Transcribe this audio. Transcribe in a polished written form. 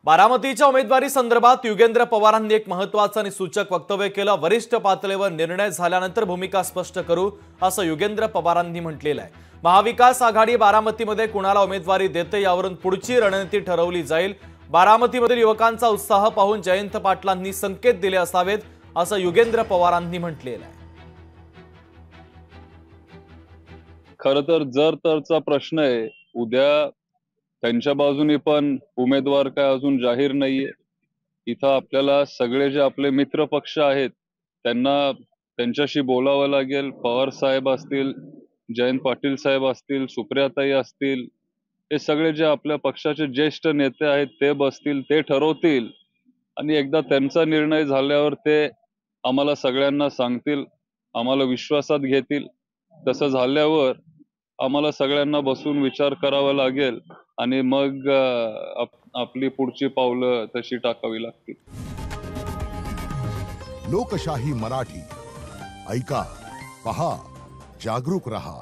बारामतीच्या उमेदवारी संदर्भात युगेंद्र पवारांनी एक महत्त्वाचं आणि सूचक वक्तव्य केलं। वरिष्ठ पातळीवर निर्णय झाल्यानंतर भूमिका स्पष्ट करू असं युगेंद्र पवारांनी म्हटलेलं आहे। महाविकास आघाडी बारामतीमध्ये कुणाला उमेदवारी देते यावरून पुढची रणनीती ठरवली जाईल। बारामतीमधील युवकांचा उत्साह पाहून जयंत पाटलांनी संकेत दिले असावेत असं युगेंद्र पवारांनी म्हटलेलं आहे। खरं तर जर तरचा प्रश्न आहे, उद्या त्यांच्या बाजूने पण उमेदवार काय अजून जाहीर नाहीये। इथं आपल्याला सगळे जे आपले मित्र पक्ष आहेत त्यांच्याशी बोलावं लागेल। पवार साहेब असतील, जयंत पाटील साहेब असतील, सुप्रियाताई असतील, हे सगळे जे आपल्या पक्षाचे ज्येष्ठ नेते आहेत ते बसतील, ते ठरवतील आणि एकदा त्यांचा निर्णय झाल्यावर ते आम्हाला सगळ्यांना सांगतील, आम्हाला विश्वासात घेतील। तसं झाल्यावर आम्हाला सगळ्यांना बसून विचार करावा लागेल आणि मग आपली पुढची पावलं तशी टाकावी लागतील। लोकशाही मराठी ऐका, पहा, जागरूक रहा।